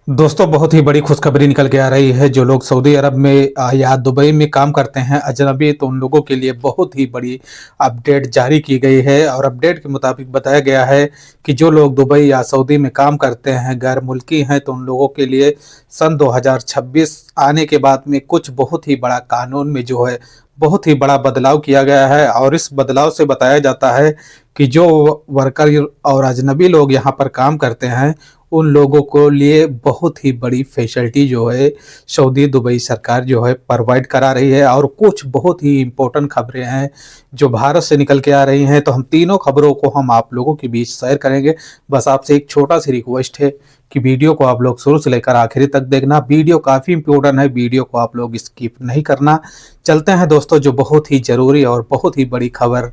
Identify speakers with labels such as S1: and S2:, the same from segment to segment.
S1: दोस्तों, बहुत ही बड़ी खुशखबरी निकल के आ रही है। जो लोग सऊदी अरब में या दुबई में काम करते हैं अजनबी, तो उन लोगों के लिए बहुत ही बड़ी अपडेट जारी की गई है। और अपडेट के मुताबिक बताया गया है कि जो लोग दुबई या सऊदी में काम करते हैं, गैर मुल्की हैं, तो उन लोगों के लिए सन 2026 आने के बाद में कुछ बहुत ही बड़ा कानून में जो है बहुत ही बड़ा बदलाव किया गया है। और इस बदलाव से बताया जाता है कि जो वर्कर और अजनबी लोग यहाँ पर काम करते हैं, उन लोगों को लिए बहुत ही बड़ी फैसिलिटी जो है सऊदी दुबई सरकार जो है प्रोवाइड करा रही है। और कुछ बहुत ही इम्पोर्टेंट खबरें हैं जो भारत से निकल के आ रही हैं, तो हम तीनों खबरों को हम आप लोगों के बीच शेयर करेंगे। बस आपसे एक छोटा सी रिक्वेस्ट है कि वीडियो को आप लोग शुरू से लेकर आखिरी तक देखना। वीडियो काफ़ी इंपॉर्टेंट है, वीडियो को आप लोग स्किप नहीं करना। चलते हैं दोस्तों, जो बहुत ही ज़रूरी और बहुत ही बड़ी खबर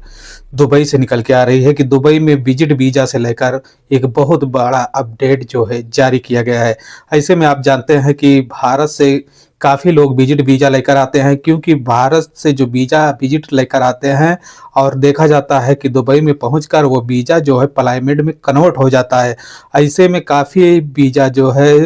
S1: दुबई से निकल के आ रही है कि दुबई में विजिट वीज़ा से लेकर एक बहुत बड़ा अपडेट जो है जारी किया गया है। ऐसे में आप जानते हैं कि भारत से काफ़ी लोग विजिट वीज़ा लेकर आते हैं, क्योंकि भारत से जो वीज़ा विजिट लेकर आते हैं और देखा जाता है कि दुबई में पहुंचकर वो वीज़ा जो है प्लाईमेड में कन्वर्ट हो जाता है। ऐसे में काफ़ी वीज़ा जो है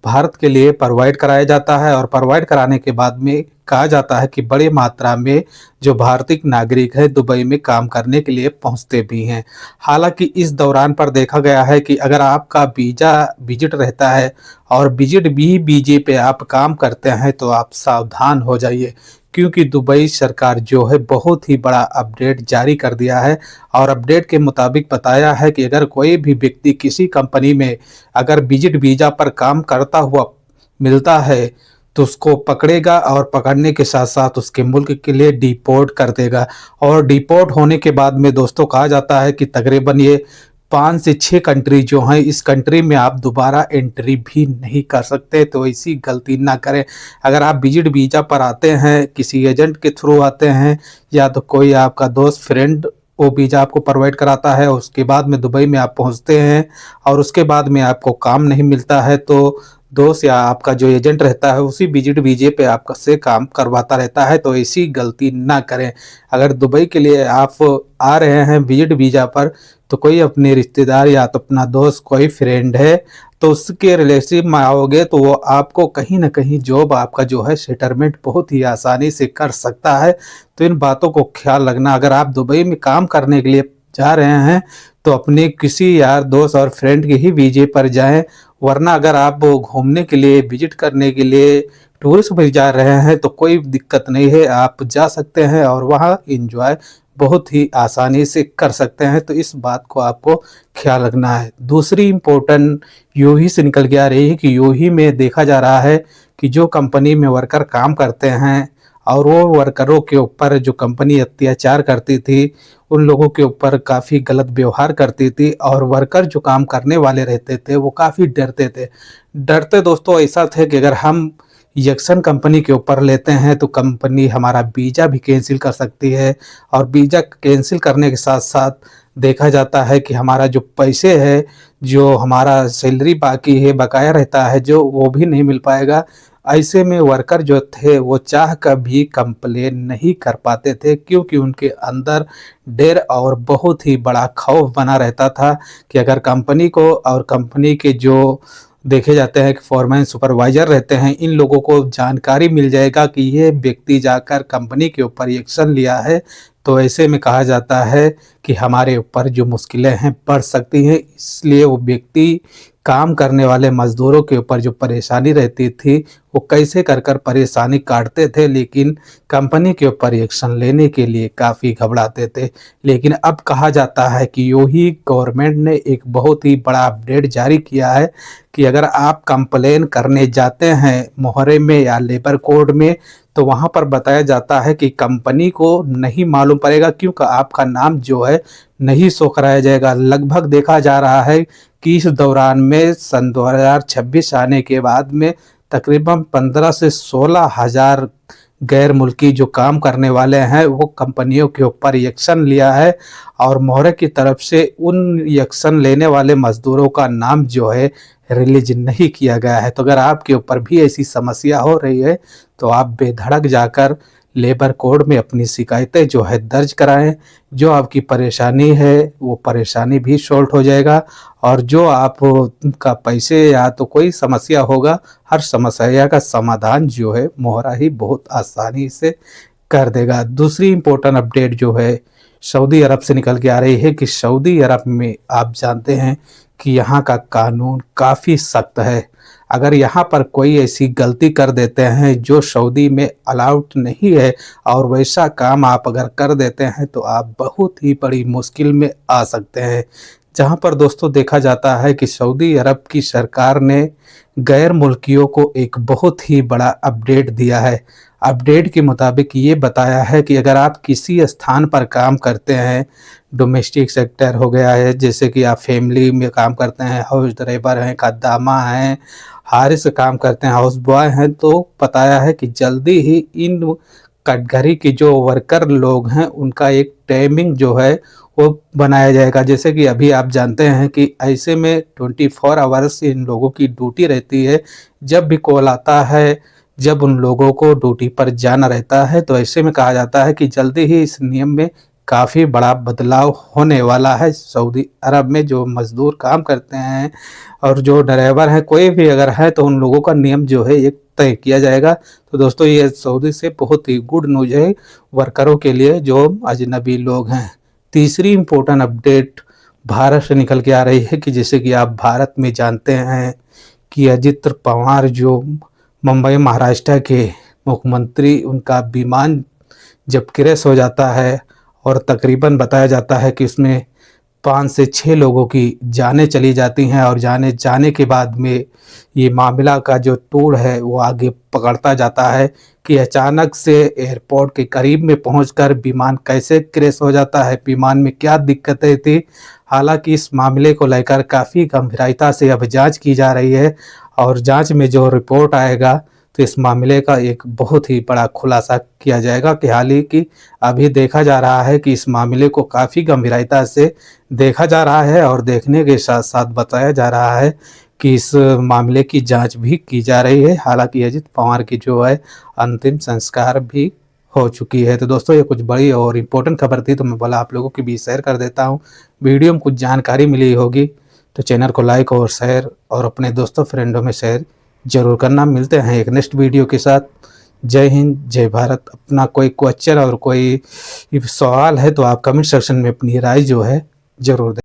S1: भारत के लिए प्रोवाइड कराया जाता है, और प्रोवाइड कराने के बाद में कहा जाता है कि बड़ी मात्रा में जो भारतीय नागरिक है दुबई में काम करने के लिए पहुंचते भी हैं। हालांकि इस दौरान पर देखा गया है कि अगर आपका वीज़ा विजिट रहता है और विजिट भी वीजे पे आप काम करते हैं, तो आप सावधान हो जाइए, क्योंकि दुबई सरकार जो है बहुत ही बड़ा अपडेट जारी कर दिया है। और अपडेट के मुताबिक बताया है कि अगर कोई भी व्यक्ति किसी कंपनी में अगर विजिट वीज़ा पर काम करता हुआ मिलता है, तो उसको पकड़ेगा और पकड़ने के साथ साथ उसके मुल्क के लिए डिपोर्ट कर देगा। और डिपोर्ट होने के बाद में दोस्तों कहा जाता है कि तकरीबन ये 5 से 6 कंट्री जो हैं, इस कंट्री में आप दोबारा एंट्री भी नहीं कर सकते। तो ऐसी गलती ना करें। अगर आप विजिट वीज़ा पर आते हैं, किसी एजेंट के थ्रू आते हैं, या तो कोई आपका दोस्त फ्रेंड वो वीज़ा आपको प्रोवाइड कराता है, उसके बाद में दुबई में आप पहुंचते हैं और उसके बाद में आपको काम नहीं मिलता है, तो दोस्त या आपका जो एजेंट रहता है उसी विजिट वीजे पे आपका से काम करवाता रहता है। तो ऐसी गलती ना करें। अगर दुबई के लिए आप आ रहे हैं विजिट वीज़ा पर, तो कोई अपने रिश्तेदार या तो अपना दोस्त कोई फ्रेंड है तो उसके रिलेटिव में आओगे, तो वो आपको कहीं ना कहीं जॉब आपका जो है सेटलमेंट बहुत ही आसानी से कर सकता है। तो इन बातों को ख्याल रखना। अगर आप दुबई में काम करने के लिए जा रहे हैं, तो अपने किसी यार दोस्त और फ्रेंड के ही वीजे पर जाएं, वरना अगर आप घूमने के लिए विजिट करने के लिए टूरिस्ट में जा रहे हैं, तो कोई दिक्कत नहीं है, आप जा सकते हैं और वहाँ एंजॉय बहुत ही आसानी से कर सकते हैं। तो इस बात को आपको ख्याल रखना है। दूसरी इम्पोर्टेंट यूही से निकल के आ रही है कि यूही में देखा जा रहा है कि जो कंपनी में वर्कर काम करते हैं और वो वर्करों के ऊपर जो कंपनी अत्याचार करती थी, उन लोगों के ऊपर काफ़ी गलत व्यवहार करती थी, और वर्कर जो काम करने वाले रहते थे वो काफ़ी डरते थे। डरते दोस्तों ऐसा थे कि अगर हम यक्सन कंपनी के ऊपर लेते हैं तो कंपनी हमारा वीज़ा भी कैंसिल कर सकती है, और वीज़ा कैंसिल करने के साथ साथ देखा जाता है कि हमारा जो पैसे है, जो हमारा सैलरी बाकी है बकाया रहता है जो, वो भी नहीं मिल पाएगा। ऐसे में वर्कर जो थे वो चाह कर भी कंप्लेन नहीं कर पाते थे, क्योंकि उनके अंदर डर और बहुत ही बड़ा खौफ बना रहता था कि अगर कंपनी को और कंपनी के जो देखे जाते हैं कि फॉरमैन सुपरवाइजर रहते हैं, इन लोगों को जानकारी मिल जाएगा कि ये व्यक्ति जाकर कंपनी के ऊपर एक्शन लिया है, तो ऐसे में कहा जाता है कि हमारे ऊपर जो मुश्किलें हैं बढ़ सकती हैं। इसलिए वो व्यक्ति काम करने वाले मज़दूरों के ऊपर जो परेशानी रहती थी, वो कैसे कर कर परेशानी काटते थे, लेकिन कंपनी के ऊपर एक्शन लेने के लिए काफ़ी घबराते थे। लेकिन अब कहा जाता है कि यूँ ही गवर्नमेंट ने एक बहुत ही बड़ा अपडेट जारी किया है कि अगर आप कंप्लेन करने जाते हैं मोहर्रे में या लेबर कोड में, तो वहाँ पर बताया जाता है कि कंपनी को नहीं मालूम पड़ेगा, क्योंकि आपका नाम जो है नहीं शो कराया जाएगा। लगभग देखा जा रहा है कि इस दौरान में सन 2026 आने के बाद में तकरीबन 15 से 16 हज़ार गैर मुल्की जो काम करने वाले हैं वो कंपनियों के ऊपर एक्शन लिया है, और मोहरे की तरफ से उन एक्शन लेने वाले मज़दूरों का नाम जो है रिलीज नहीं किया गया है। तो अगर आपके ऊपर भी ऐसी समस्या हो रही है, तो आप बेधड़क जाकर लेबर कोड में अपनी शिकायतें जो है दर्ज कराएं। जो आपकी परेशानी है वो परेशानी भी सॉल्व हो जाएगा, और जो आप का पैसे या तो कोई समस्या होगा, हर समस्या का समाधान जो है मोहरा ही बहुत आसानी से कर देगा। दूसरी इम्पोर्टेंट अपडेट जो है सऊदी अरब से निकल के आ रही है कि सऊदी अरब में आप जानते हैं कि यहाँ का कानून काफ़ी सख्त है। अगर यहाँ पर कोई ऐसी गलती कर देते हैं जो सऊदी में अलाउड नहीं है, और वैसा काम आप अगर कर देते हैं तो आप बहुत ही बड़ी मुश्किल में आ सकते हैं। जहाँ पर दोस्तों देखा जाता है कि सऊदी अरब की सरकार ने गैर मुल्कियों को एक बहुत ही बड़ा अपडेट दिया है। अपडेट के मुताबिक ये बताया है कि अगर आप किसी स्थान पर काम करते हैं, डोमेस्टिक सेक्टर हो गया है, जैसे कि आप फैमिली में काम करते हैं, हाउस ड्राइवर हैं, खद्दामा हैं, हारिस काम करते हैं, हाउस बॉय हैं, तो बताया है कि जल्दी ही इन कैटेगरी के जो वर्कर लोग हैं उनका एक टाइमिंग जो है वो बनाया जाएगा। जैसे कि अभी आप जानते हैं कि ऐसे में 24 आवर्स इन लोगों की ड्यूटी रहती है। जब भी कॉल आता है, जब उन लोगों को ड्यूटी पर जाना रहता है, तो ऐसे में कहा जाता है कि जल्दी ही इस नियम में काफ़ी बड़ा बदलाव होने वाला है। सऊदी अरब में जो मज़दूर काम करते हैं और जो ड्राइवर हैं, कोई भी अगर है, तो उन लोगों का नियम जो है एक तय किया जाएगा। तो दोस्तों ये सऊदी से बहुत ही गुड न्यूज़ है वर्करों के लिए जो अजनबी लोग हैं। तीसरी इम्पोर्टेंट अपडेट भारत से निकल के आ रही है कि जैसे कि आप भारत में जानते हैं कि अजित पवार जो मुंबई महाराष्ट्र के मुख्यमंत्री, उनका विमान जब क्रैश हो जाता है और तकरीबन बताया जाता है कि उसमें 5 से 6 लोगों की जानें चली जाती हैं, और जाने के बाद में ये मामला का जो टूर है वो आगे पकड़ता जाता है कि अचानक से एयरपोर्ट के करीब में पहुंचकर विमान कैसे क्रैश हो जाता है, विमान में क्या दिक्कतें थी। हालांकि इस मामले को लेकर काफ़ी गंभीरता से अब जांच की जा रही है, और जांच में जो रिपोर्ट आएगा तो इस मामले का एक बहुत ही बड़ा खुलासा किया जाएगा। कि हालांकि अभी देखा जा रहा है कि इस मामले को काफ़ी गंभीरता से देखा जा रहा है, और देखने के साथ साथ बताया जा रहा है कि इस मामले की जांच भी की जा रही है। हालांकि अजित पवार की जो है अंतिम संस्कार भी हो चुकी है। तो दोस्तों ये कुछ बड़ी और इम्पोर्टेंट खबर थी, तो मैं बोला आप लोगों के बीच शेयर कर देता हूँ। वीडियो में कुछ जानकारी मिली होगी तो चैनल को लाइक और शेयर और अपने दोस्तों फ्रेंडों में शेयर जरूर करना। मिलते हैं एक नेक्स्ट वीडियो के साथ। जय हिंद, जय भारत। अपना कोई क्वेश्चन और कोई सवाल है तो आप कमेंट सेक्शन में अपनी राय जो है जरूर दें।